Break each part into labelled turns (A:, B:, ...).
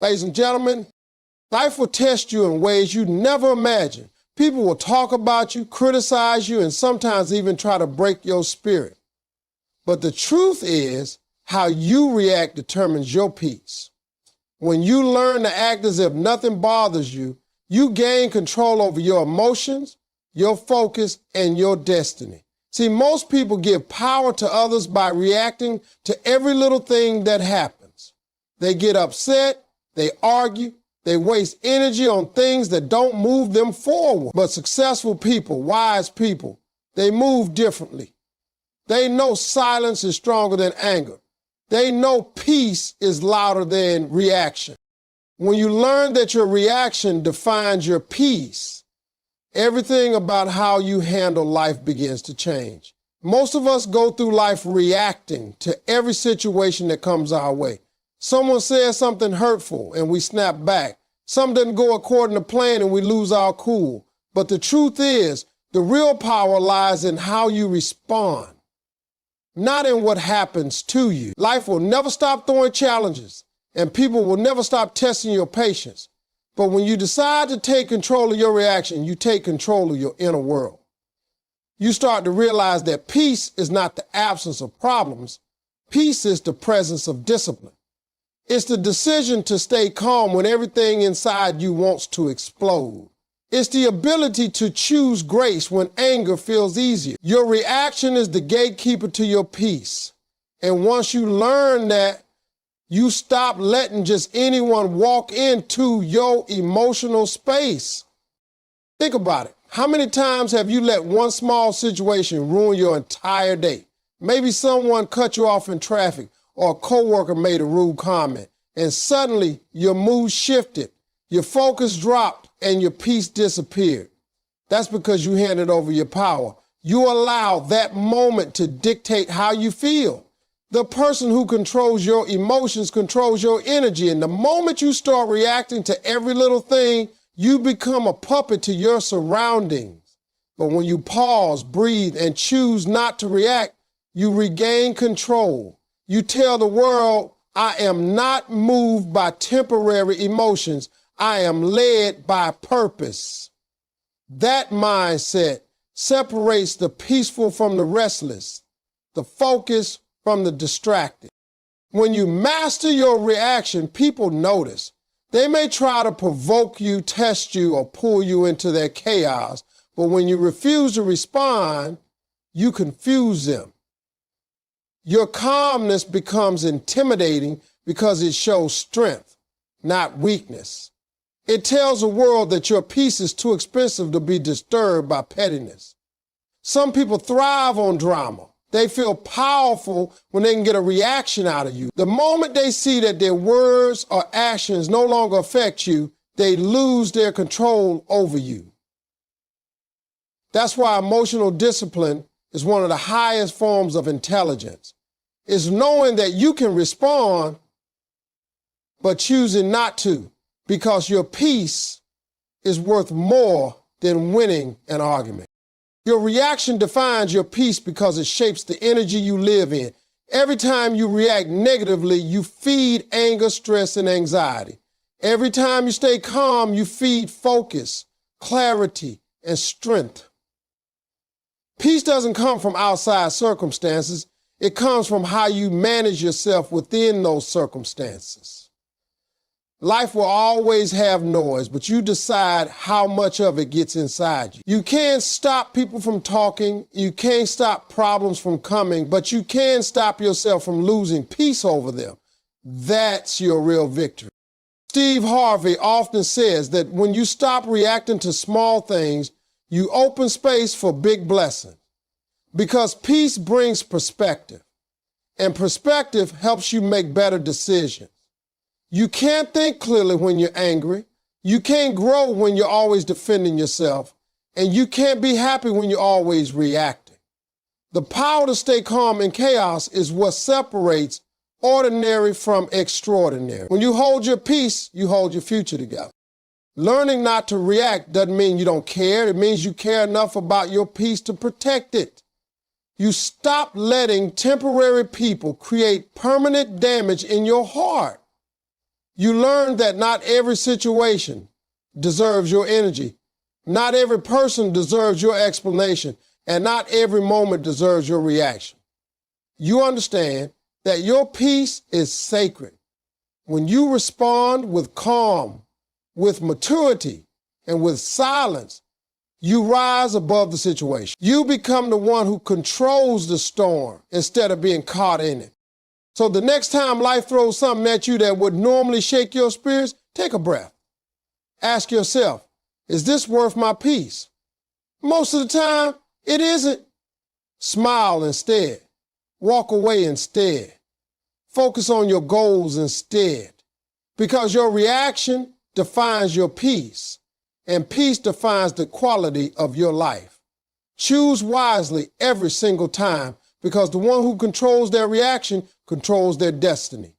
A: Ladies and gentlemen, life will test you in ways you never imagined. People will talk about you, criticize you, and sometimes even try to break your spirit. But the truth is, how you react determines your peace. When you learn to act as if nothing bothers you, you gain control over your emotions, your focus, and your destiny. See, most people give power to others by reacting to every little thing that happens. They get upset, they argue, they waste energy on things that don't move them forward. But successful people, wise people, they move differently. They know silence is stronger than anger. They know peace is louder than reaction. When you learn that your reaction defines your peace, everything about how you handle life begins to change. Most of us go through life reacting to every situation that comes our way. Someone says something hurtful and we snap back. Something doesn't go according to plan and we lose our cool. But the truth is, the real power lies in how you respond, not in what happens to you. Life will never stop throwing challenges, and people will never stop testing your patience. But when you decide to take control of your reaction, you take control of your inner world. You start to realize that peace is not the absence of problems. Peace is the presence of discipline. It's the decision to stay calm when everything inside you wants to explode. It's the ability to choose grace when anger feels easier. Your reaction is the gatekeeper to your peace. And once you learn that, you stop letting just anyone walk into your emotional space. Think about it. How many times have you let one small situation ruin your entire day? Maybe someone cut you off in traffic, or a coworker made a rude comment, and suddenly your mood shifted, your focus dropped, and your peace disappeared. That's because you handed over your power. You allow that moment to dictate how you feel. The person who controls your emotions controls your energy, and the moment you start reacting to every little thing, you become a puppet to your surroundings. But when you pause, breathe, and choose not to react, you regain control. You tell the world, I am not moved by temporary emotions. I am led by purpose. That mindset separates the peaceful from the restless, the focused from the distracted. When you master your reaction, people notice. They may try to provoke you, test you, or pull you into their chaos, but when you refuse to respond, you confuse them. Your calmness becomes intimidating because it shows strength, not weakness. It tells the world that your peace is too expensive to be disturbed by pettiness. Some people thrive on drama. They feel powerful when they can get a reaction out of you. The moment they see that their words or actions no longer affect you, they lose their control over you. That's why emotional discipline is one of the highest forms of intelligence. It's knowing that you can respond, but choosing not to, because your peace is worth more than winning an argument. Your reaction defines your peace because it shapes the energy you live in. Every time you react negatively, you feed anger, stress, and anxiety. Every time you stay calm, you feed focus, clarity, and strength. Peace doesn't come from outside circumstances. It comes from how you manage yourself within those circumstances. Life will always have noise, but you decide how much of it gets inside you. You can't stop people from talking. You can't stop problems from coming, but you can stop yourself from losing peace over them. That's your real victory. Steve Harvey often says that when you stop reacting to small things, you open space for big blessings. Because peace brings perspective, and perspective helps you make better decisions. You can't think clearly when you're angry. You can't grow when you're always defending yourself. And you can't be happy when you're always reacting. The power to stay calm in chaos is what separates ordinary from extraordinary. When you hold your peace, you hold your future together. Learning not to react doesn't mean you don't care. It means you care enough about your peace to protect it. You stop letting temporary people create permanent damage in your heart. You learn that not every situation deserves your energy. Not every person deserves your explanation, and not every moment deserves your reaction. You understand that your peace is sacred. When you respond with calm, with maturity, and with silence, you rise above the situation. You become the one who controls the storm instead of being caught in it. So the next time life throws something at you that would normally shake your spirits, take a breath. Ask yourself, is this worth my peace? Most of the time, it isn't. Smile instead. Walk away instead. Focus on your goals instead. Because your reaction defines your peace, and peace defines the quality of your life. Choose wisely every single time, because the one who controls their reaction controls their destiny.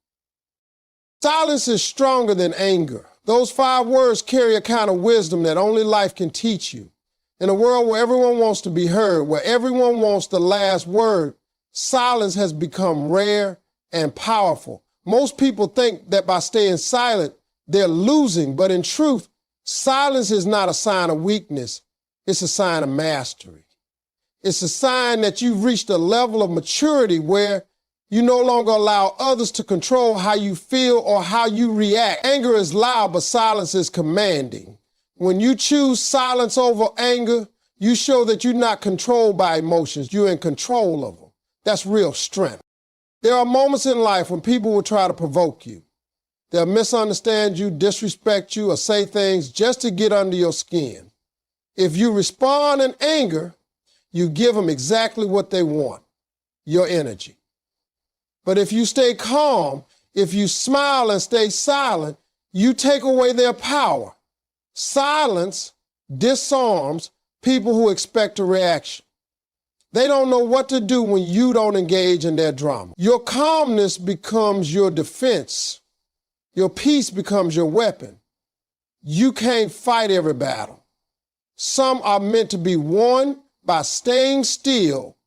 A: Silence is stronger than anger. Those 5 words carry a kind of wisdom that only life can teach you. In a world where everyone wants to be heard, where everyone wants the last word, silence has become rare and powerful. Most people think that by staying silent, they're losing, but in truth, silence is not a sign of weakness. It's a sign of mastery. It's a sign that you've reached a level of maturity where you no longer allow others to control how you feel or how you react. Anger is loud, but silence is commanding. When you choose silence over anger, you show that you're not controlled by emotions. You're in control of them. That's real strength. There are moments in life when people will try to provoke you. They'll misunderstand you, disrespect you, or say things just to get under your skin. If you respond in anger, you give them exactly what they want, your energy. But if you stay calm, if you smile and stay silent, you take away their power. Silence disarms people who expect a reaction. They don't know what to do when you don't engage in their drama. Your calmness becomes your defense. Your peace becomes your weapon. You can't fight every battle. Some are meant to be won by staying still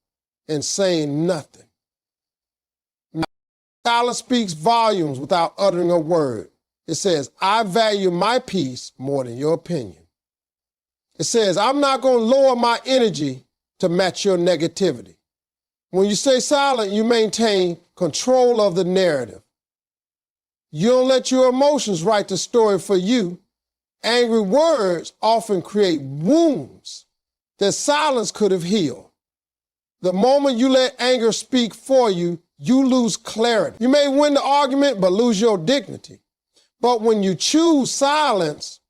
A: and saying nothing. Now, silence speaks volumes without uttering a word. It says, I value my peace more than your opinion. It says, I'm not going to lower my energy to match your negativity. When you stay silent, you maintain control of the narrative. You don't let your emotions write the story for you. Angry words often create wounds that silence could have healed. The moment you let anger speak for you, you lose clarity. You may win the argument, but lose your dignity. But when you choose silence,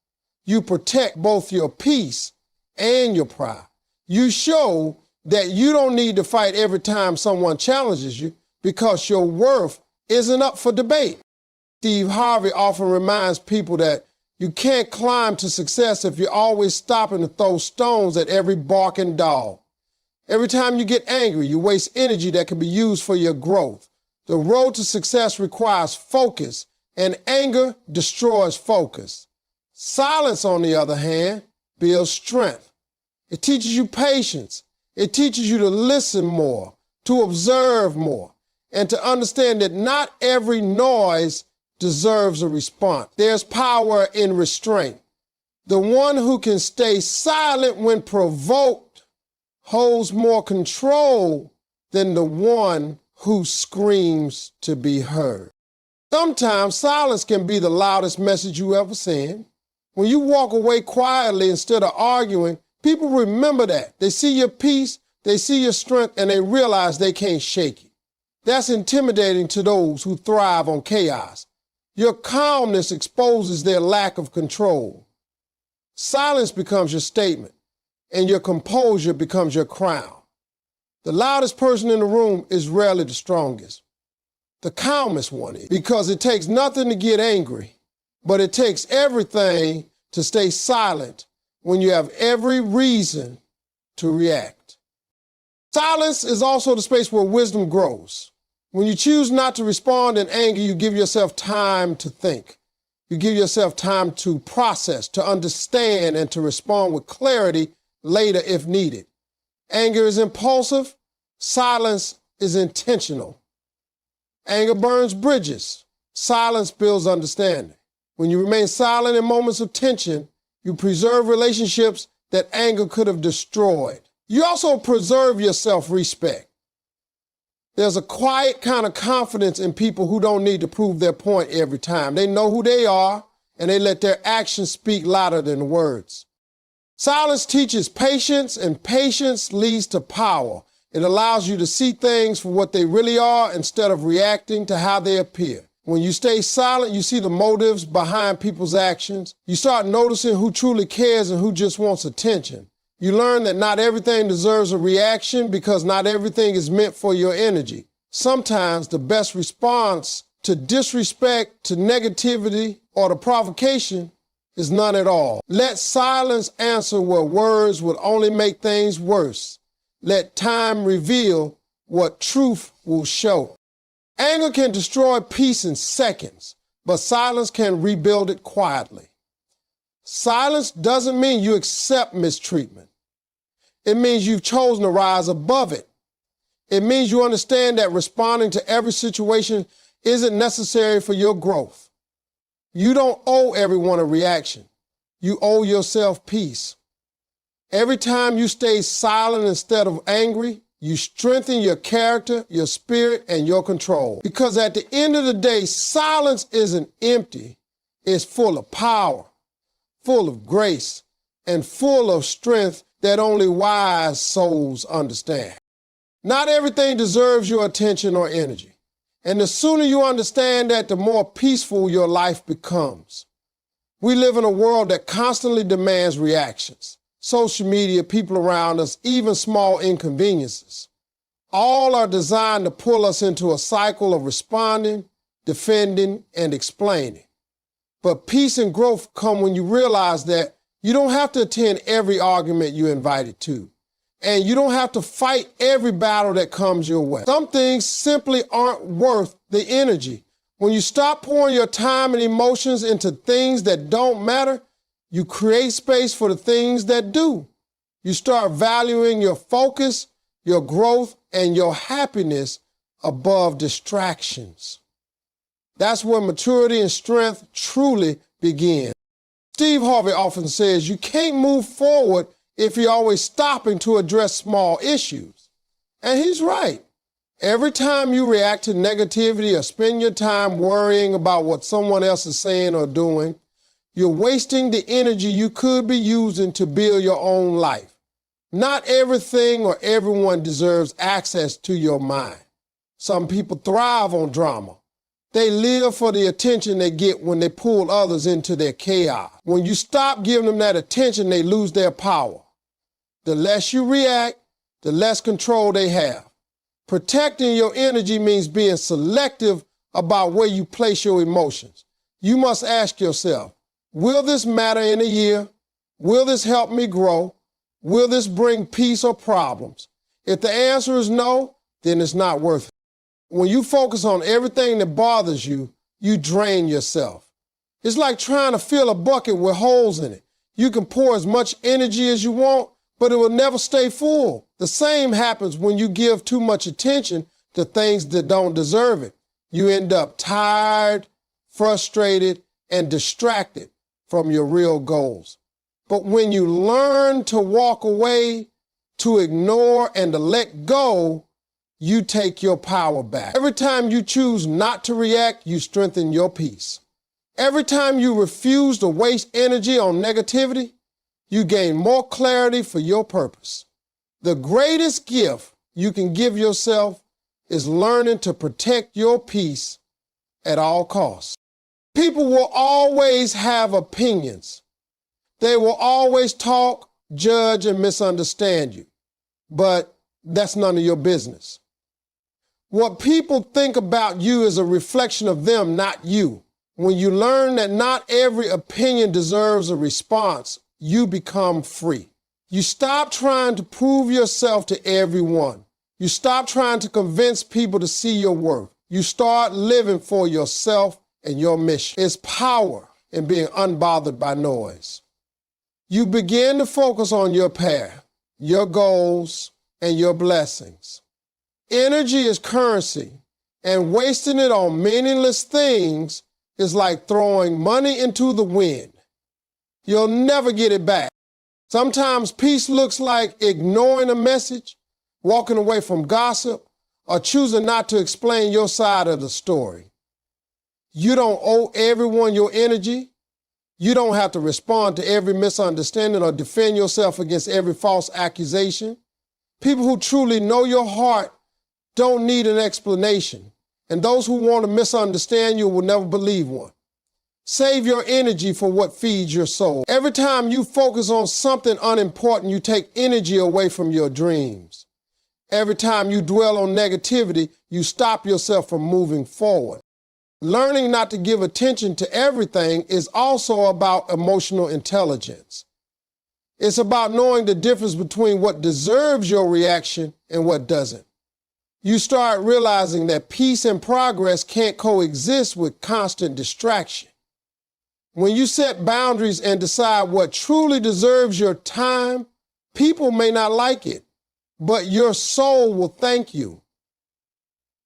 A: you protect both your peace and your pride. You show that you don't need to fight every time someone challenges you because your worth isn't up for debate. Steve Harvey often reminds people that you can't climb to success if you're always stopping to throw stones at every barking dog. Every time you get angry, you waste energy that can be used for your growth. The road to success requires focus, and anger destroys focus. Silence, on the other hand, builds strength. It teaches you patience. It teaches you to listen more, to observe more, and to understand that not every noise deserves a response. There's power in restraint. The one who can stay silent when provoked holds more control than the one who screams to be heard. Sometimes silence can be the loudest message you ever send. When you walk away quietly instead of arguing, people remember that. They see your peace, they see your strength, and they realize they can't shake you. That's intimidating to those who thrive on chaos. Your calmness exposes their lack of control. Silence becomes your statement, and your composure becomes your crown. The loudest person in the room is rarely the strongest. The calmest one is, because it takes nothing to get angry, but it takes everything to stay silent when you have every reason to react. Silence is also the space where wisdom grows. When you choose not to respond in anger, you give yourself time to think. You give yourself time to process, to understand, and to respond with clarity later if needed. Anger is impulsive. Silence is intentional. Anger burns bridges. Silence builds understanding. When you remain silent in moments of tension, you preserve relationships that anger could have destroyed. You also preserve your self-respect. There's a quiet kind of confidence in people who don't need to prove their point every time. They know who they are, and they let their actions speak louder than the words. Silence teaches patience, and patience leads to power. It allows you to see things for what they really are instead of reacting to how they appear. When you stay silent, you see the motives behind people's actions. You start noticing who truly cares and who just wants attention. You learn that not everything deserves a reaction because not everything is meant for your energy. Sometimes the best response to disrespect, to negativity, or to provocation is none at all. Let silence answer where words would only make things worse. Let time reveal what truth will show. Anger can destroy peace in seconds, but silence can rebuild it quietly. Silence doesn't mean you accept mistreatment. It means you've chosen to rise above it. It means you understand that responding to every situation isn't necessary for your growth. You don't owe everyone a reaction. You owe yourself peace. Every time you stay silent instead of angry, you strengthen your character, your spirit, and your control. Because at the end of the day, silence isn't empty. It's full of power, full of grace, and full of strength that only wise souls understand. Not everything deserves your attention or energy. And the sooner you understand that, the more peaceful your life becomes. We live in a world that constantly demands reactions. Social media, people around us, even small inconveniences. All are designed to pull us into a cycle of responding, defending, and explaining. But peace and growth come when you realize that you don't have to attend every argument you're invited to. And you don't have to fight every battle that comes your way. Some things simply aren't worth the energy. When you stop pouring your time and emotions into things that don't matter, you create space for the things that do. You start valuing your focus, your growth, and your happiness above distractions. That's where maturity and strength truly begin. Steve Harvey often says you can't move forward if you're always stopping to address small issues. And he's right. Every time you react to negativity or spend your time worrying about what someone else is saying or doing, you're wasting the energy you could be using to build your own life. Not everything or everyone deserves access to your mind. Some people thrive on drama. They live for the attention they get when they pull others into their chaos. When you stop giving them that attention, they lose their power. The less you react, the less control they have. Protecting your energy means being selective about where you place your emotions. You must ask yourself, will this matter in a year? Will this help me grow? Will this bring peace or problems? If the answer is no, then it's not worth it. When you focus on everything that bothers you, you drain yourself. It's like trying to fill a bucket with holes in it. You can pour as much energy as you want, but it will never stay full. The same happens when you give too much attention to things that don't deserve it. You end up tired, frustrated, and distracted from your real goals. But when you learn to walk away, to ignore, and to let go, you take your power back. Every time you choose not to react, you strengthen your peace. Every time you refuse to waste energy on negativity, you gain more clarity for your purpose. The greatest gift you can give yourself is learning to protect your peace at all costs. People will always have opinions. They will always talk, judge, and misunderstand you. But that's none of your business. What people think about you is a reflection of them, not you. When you learn that not every opinion deserves a response, you become free. You stop trying to prove yourself to everyone. You stop trying to convince people to see your worth. You start living for yourself and your mission. It's power in being unbothered by noise. You begin to focus on your path, your goals, and your blessings. Energy is currency, And wasting it on meaningless things is like throwing money into the wind. You'll never get it back. Sometimes peace looks like ignoring a message, walking away from gossip, or choosing not to explain your side of the story. You don't owe everyone your energy. You don't have to respond to every misunderstanding or defend yourself against every false accusation. People who truly know your heart don't need an explanation, and those who want to misunderstand you will never believe one. Save your energy for what feeds your soul. Every time you focus on something unimportant, you take energy away from your dreams. Every time you dwell on negativity, you stop yourself from moving forward. Learning not to give attention to everything is also about emotional intelligence. It's about knowing the difference between what deserves your reaction and what doesn't. You start realizing that peace and progress can't coexist with constant distraction. When you set boundaries and decide what truly deserves your time, people may not like it, but your soul will thank you.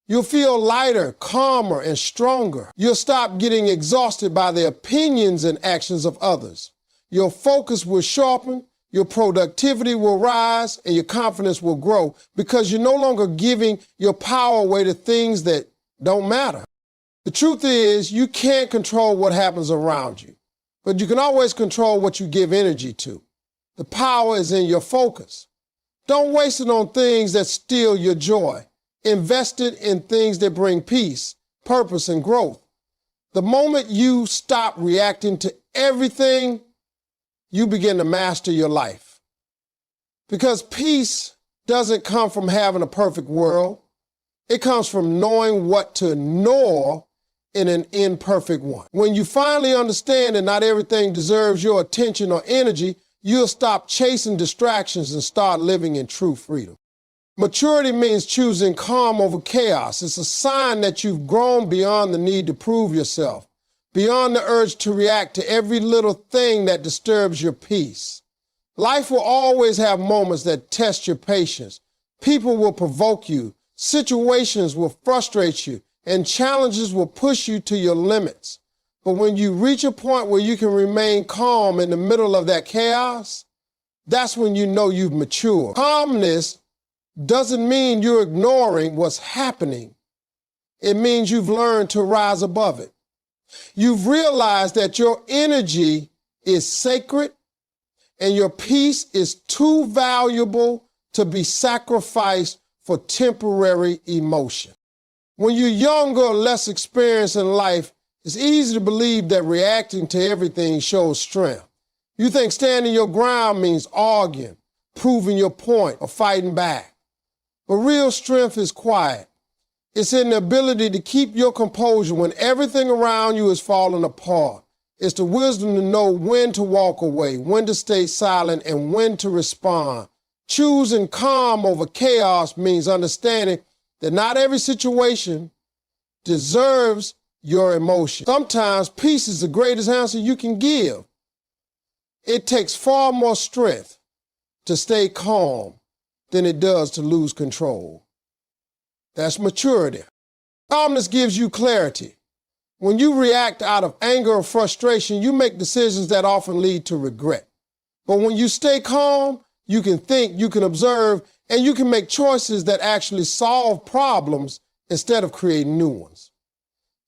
A: You'll feel lighter, calmer, and stronger. You'll stop getting exhausted by the opinions and actions of others. Your focus will sharpen, your productivity will rise, and your confidence will grow because you're no longer giving your power away to things that don't matter. The truth is, you can't control what happens around you, but you can always control what you give energy to. The power is in your focus. Don't waste it on things that steal your joy. Invest it in things that bring peace, purpose, and growth. The moment you stop reacting to everything, you begin to master your life. Because peace doesn't come from having a perfect world. It comes from knowing what to ignore in an imperfect one. When you finally understand that not everything deserves your attention or energy, you'll stop chasing distractions and start living in true freedom. Maturity means choosing calm over chaos. It's a sign that you've grown beyond the need to prove yourself, beyond the urge to react to every little thing that disturbs your peace. Life will always have moments that test your patience. People will provoke you, situations will frustrate you, and challenges will push you to your limits. But when you reach a point where you can remain calm in the middle of that chaos, that's when you know you've matured. Calmness doesn't mean you're ignoring what's happening. It means you've learned to rise above it. You've realized that your energy is sacred and your peace is too valuable to be sacrificed for temporary emotion. When you're younger or less experienced in life, it's easy to believe that reacting to everything shows strength. You think standing your ground means arguing, proving your point, or fighting back. But real strength is quiet. It's in the ability to keep your composure when everything around you is falling apart. It's the wisdom to know when to walk away, when to stay silent, and when to respond. Choosing calm over chaos means understanding that not every situation deserves your emotion. Sometimes peace is the greatest answer you can give. It takes far more strength to stay calm than it does to lose control. That's maturity. Calmness gives you clarity. When you react out of anger or frustration, you make decisions that often lead to regret. But when you stay calm, you can think, you can observe, and you can make choices that actually solve problems instead of creating new ones.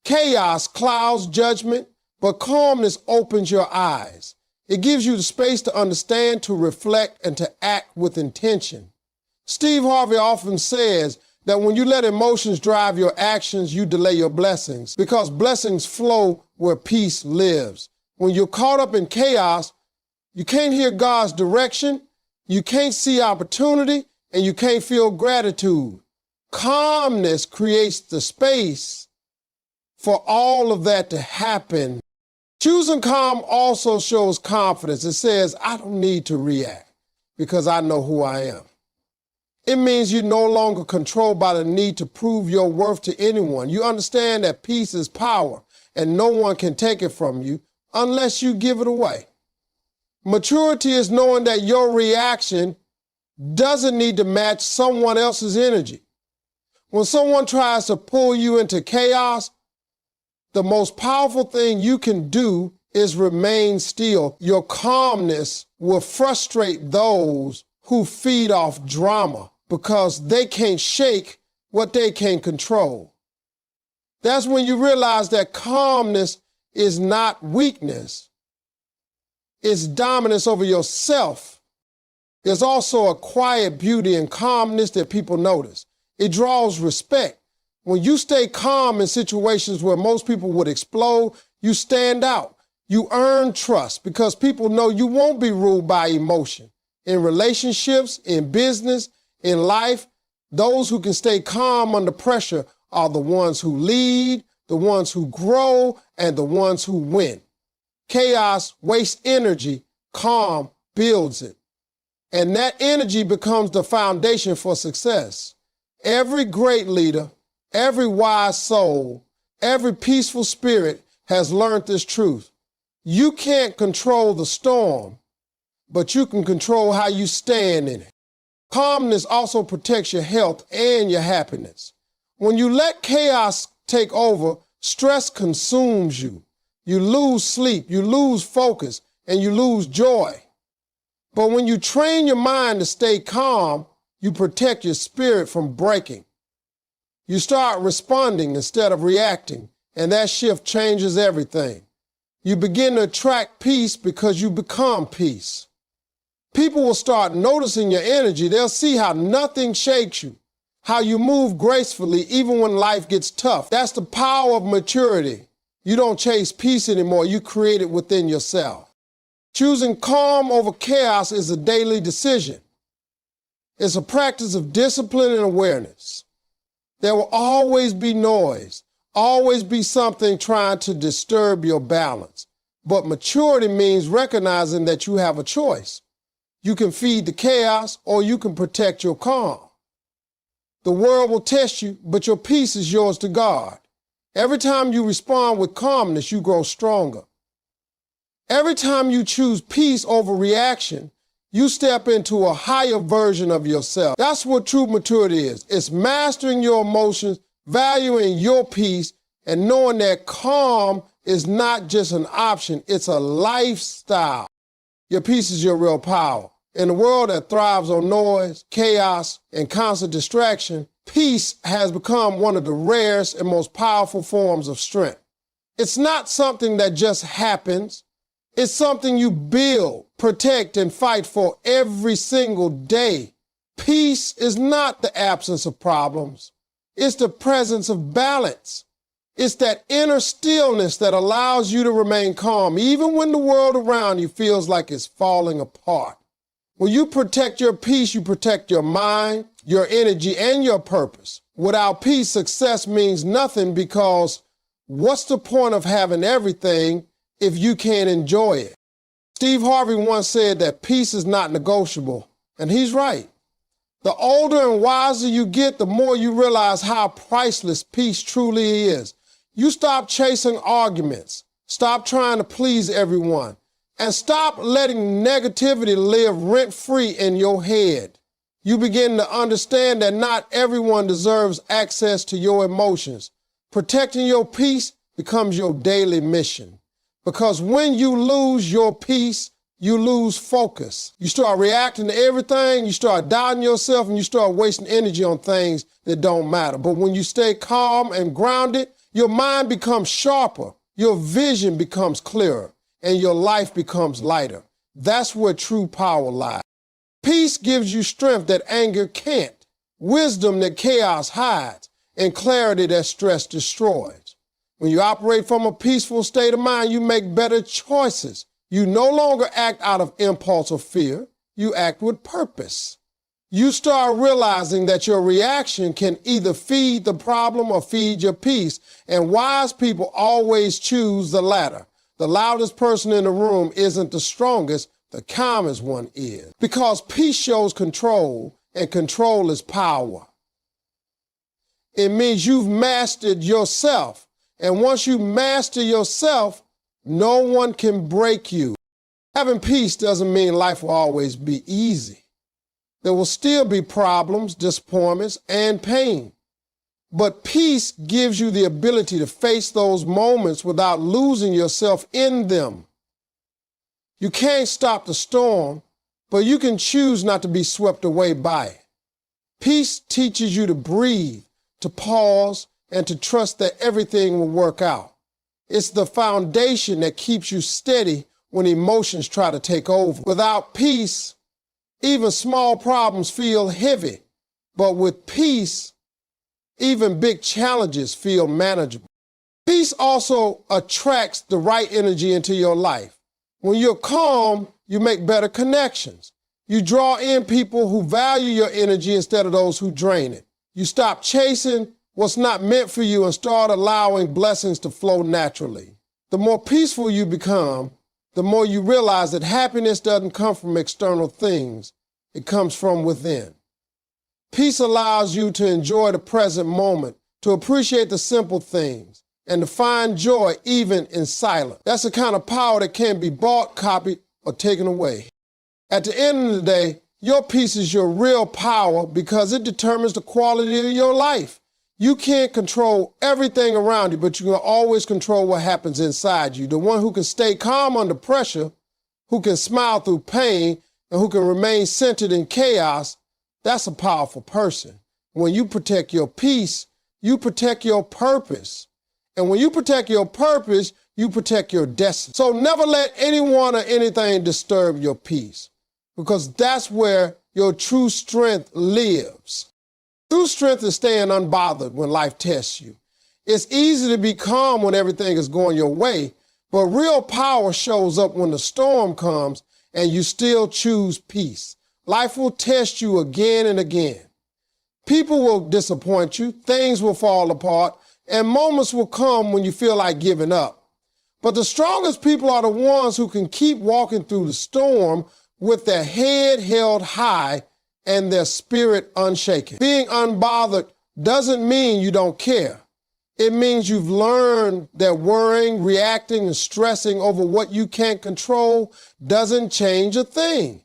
A: Chaos clouds judgment, but calmness opens your eyes. It gives you the space to understand, to reflect, and to act with intention. Steve Harvey often says that when you let emotions drive your actions, you delay your blessings because blessings flow where peace lives. When you're caught up in chaos, you can't hear God's direction, you can't see opportunity, and you can't feel gratitude. Calmness creates the space for all of that to happen. Choosing calm also shows confidence. It says, I don't need to react because I know who I am. It means you're no longer controlled by the need to prove your worth to anyone. You understand that peace is power and no one can take it from you unless you give it away. Maturity is knowing that your reaction doesn't need to match someone else's energy. When someone tries to pull you into chaos, the most powerful thing you can do is remain still. Your calmness will frustrate those who feed off drama because they can't shake what they can't control. That's when you realize that calmness is not weakness. It's dominance over yourself. There's also a quiet beauty and calmness that people notice. It draws respect. When you stay calm in situations where most people would explode, you stand out. You earn trust because people know you won't be ruled by emotion. In relationships, in business, in life, those who can stay calm under pressure are the ones who lead, the ones who grow, and the ones who win. Chaos wastes energy, calm builds it. And that energy becomes the foundation for success. Every great leader, every wise soul, every peaceful spirit has learned this truth. You can't control the storm, but you can control how you stand in it. Calmness also protects your health and your happiness. When you let chaos take over, stress consumes you. You lose sleep, you lose focus, and you lose joy. But when you train your mind to stay calm, you protect your spirit from breaking. You start responding instead of reacting, and that shift changes everything. You begin to attract peace because you become peace. People will start noticing your energy. They'll see how nothing shakes you, how you move gracefully even when life gets tough. That's the power of maturity. You don't chase peace anymore. You create it within yourself. Choosing calm over chaos is a daily decision. It's a practice of discipline and awareness. There will always be noise, always be something trying to disturb your balance. But maturity means recognizing that you have a choice. You can feed the chaos or you can protect your calm. The world will test you, but your peace is yours to guard. Every time you respond with calmness, you grow stronger. Every time you choose peace over reaction, you step into a higher version of yourself. That's what true maturity is. It's mastering your emotions, valuing your peace, and knowing that calm is not just an option, it's a lifestyle. Your peace is your real power. In a world that thrives on noise, chaos, and constant distraction, peace has become one of the rarest and most powerful forms of strength. It's not something that just happens. It's something you build, protect, and fight for every single day. Peace is not the absence of problems. It's the presence of balance. It's that inner stillness that allows you to remain calm, even when the world around you feels like it's falling apart. When you protect your peace, you protect your mind, your energy, and your purpose. Without peace, success means nothing because what's the point of having everything if you can't enjoy it? Steve Harvey once said that peace is not negotiable, and he's right. The older and wiser you get, the more you realize how priceless peace truly is. You stop chasing arguments, stop trying to please everyone, and stop letting negativity live rent-free in your head. You begin to understand that not everyone deserves access to your emotions. Protecting your peace becomes your daily mission. Because when you lose your peace, you lose focus. You start reacting to everything, you start doubting yourself, and you start wasting energy on things that don't matter. But when you stay calm and grounded, your mind becomes sharper, your vision becomes clearer, and your life becomes lighter. That's where true power lies. Peace gives you strength that anger can't, wisdom that chaos hides, and clarity that stress destroys. When you operate from a peaceful state of mind, you make better choices. You no longer act out of impulse or fear. You act with purpose. You start realizing that your reaction can either feed the problem or feed your peace. And wise people always choose the latter. The loudest person in the room isn't the strongest, the calmest one is. Because peace shows control, and control is power. It means you've mastered yourself. And once you master yourself, no one can break you. Having peace doesn't mean life will always be easy. There will still be problems, disappointments, and pain. But peace gives you the ability to face those moments without losing yourself in them. You can't stop the storm, but you can choose not to be swept away by it. Peace teaches you to breathe, to pause, and to trust that everything will work out. It's the foundation that keeps you steady when emotions try to take over. Without peace, even small problems feel heavy, but with peace, even big challenges feel manageable. Peace also attracts the right energy into your life. When you're calm, you make better connections. You draw in people who value your energy instead of those who drain it. You stop chasing what's not meant for you and start allowing blessings to flow naturally. The more peaceful you become, the more you realize that happiness doesn't come from external things. It comes from within. Peace allows you to enjoy the present moment, to appreciate the simple things, and to find joy even in silence. That's the kind of power that can't be bought, copied, or taken away. At the end of the day, your peace is your real power because it determines the quality of your life. You can't control everything around you, but you can always control what happens inside you. The one who can stay calm under pressure, who can smile through pain, and who can remain centered in chaos, that's a powerful person. When you protect your peace, you protect your purpose. And when you protect your purpose, you protect your destiny. So never let anyone or anything disturb your peace, because that's where your true strength lives. True strength is staying unbothered when life tests you. It's easy to be calm when everything is going your way, but real power shows up when the storm comes and you still choose peace. Life will test you again and again. People will disappoint you, things will fall apart, and moments will come when you feel like giving up. But the strongest people are the ones who can keep walking through the storm with their head held high and their spirit unshaken. Being unbothered doesn't mean you don't care. It means you've learned that worrying, reacting, and stressing over what you can't control doesn't change a thing.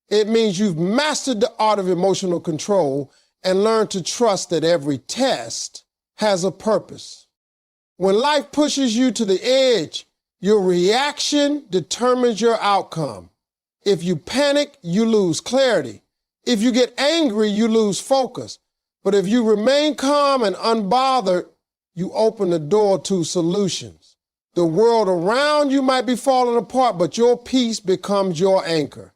A: It means you've mastered the art of emotional control and learned to trust that every test has a purpose. When life pushes you to the edge, your reaction determines your outcome. If you panic, you lose clarity. If you get angry, you lose focus. But if you remain calm and unbothered, you open the door to solutions. The world around you might be falling apart, but your peace becomes your anchor.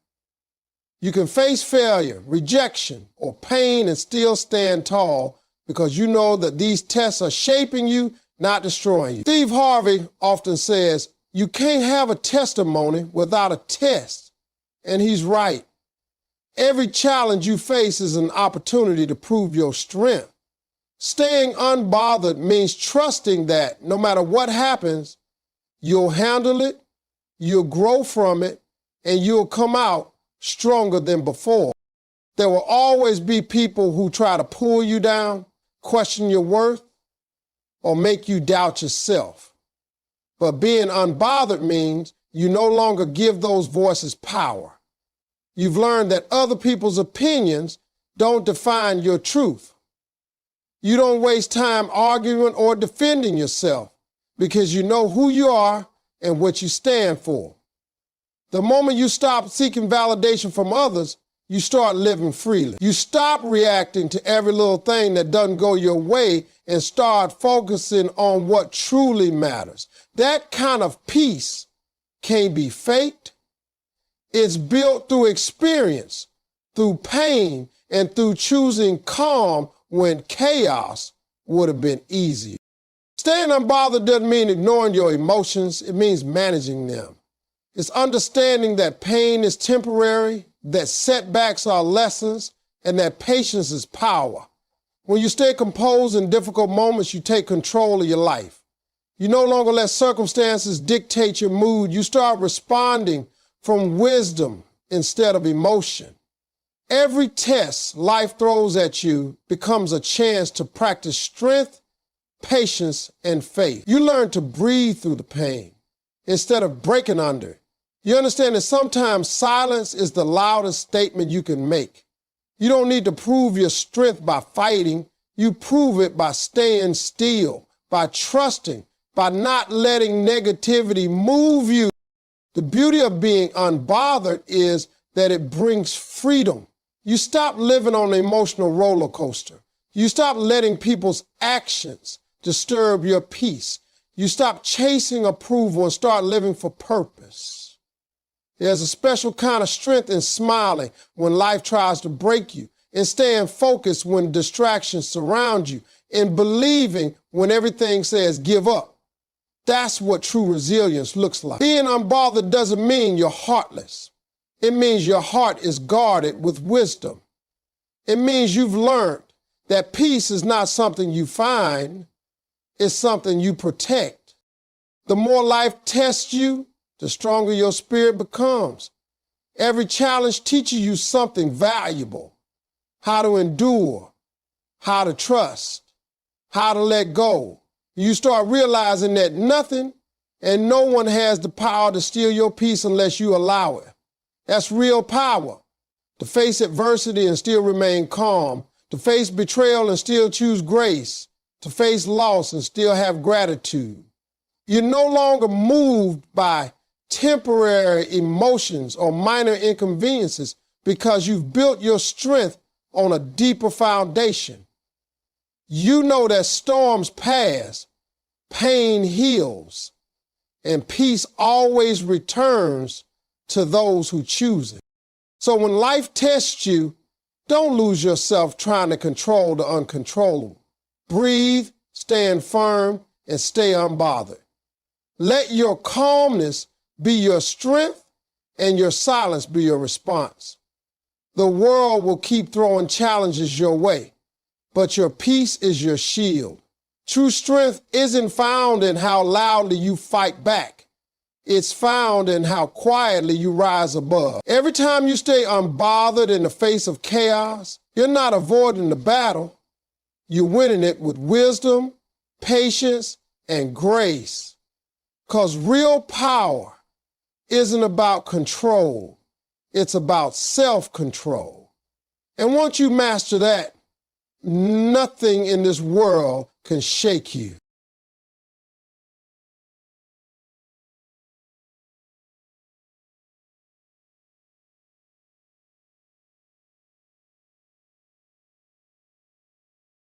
A: You can face failure, rejection, or pain and still stand tall because you know that these tests are shaping you, not destroying you. Steve Harvey often says, you can't have a testimony without a test. And he's right. Every challenge you face is an opportunity to prove your strength. Staying unbothered means trusting that no matter what happens, you'll handle it, you'll grow from it, and you'll come out stronger than before. There will always be people who try to pull you down, question your worth, or make you doubt yourself. But being unbothered means you no longer give those voices power. You've learned that other people's opinions don't define your truth. You don't waste time arguing or defending yourself because you know who you are and what you stand for. The moment you stop seeking validation from others, you start living freely. You stop reacting to every little thing that doesn't go your way and start focusing on what truly matters. That kind of peace can't be faked. It's built through experience, through pain, and through choosing calm when chaos would have been easier. Staying unbothered doesn't mean ignoring your emotions. It means managing them. It's understanding that pain is temporary, that setbacks are lessons, and that patience is power. When you stay composed in difficult moments, you take control of your life. You no longer let circumstances dictate your mood. You start responding from wisdom instead of emotion. Every test life throws at you becomes a chance to practice strength, patience, and faith. You learn to breathe through the pain instead of breaking under it. You understand that sometimes silence is the loudest statement you can make. You don't need to prove your strength by fighting. You prove it by staying still, by trusting, by not letting negativity move you. The beauty of being unbothered is that it brings freedom. You stop living on an emotional roller coaster. You stop letting people's actions disturb your peace. You stop chasing approval and start living for purpose. There's a special kind of strength in smiling when life tries to break you, in staying focused when distractions surround you, in believing when everything says give up. That's what true resilience looks like. Being unbothered doesn't mean you're heartless. It means your heart is guarded with wisdom. It means you've learned that peace is not something you find, it's something you protect. The more life tests you, the stronger your spirit becomes. Every challenge teaches you something valuable: how to endure, how to trust, how to let go. You start realizing that nothing and no one has the power to steal your peace unless you allow it. That's real power. To face adversity and still remain calm, to face betrayal and still choose grace, to face loss and still have gratitude. You're no longer moved by temporary emotions or minor inconveniences because you've built your strength on a deeper foundation. You know that storms pass, pain heals, and peace always returns to those who choose it. So when life tests you, don't lose yourself trying to control the uncontrollable. Breathe, stand firm, and stay unbothered. Let your calmness be your strength and your silence be your response. The world will keep throwing challenges your way, but your peace is your shield. True strength isn't found in how loudly you fight back. It's found in how quietly you rise above. Every time you stay unbothered in the face of chaos, you're not avoiding the battle. You're winning it with wisdom, patience, and grace. Because real power isn't about control. It's about self-control. And once you master that, nothing in this world can shake you.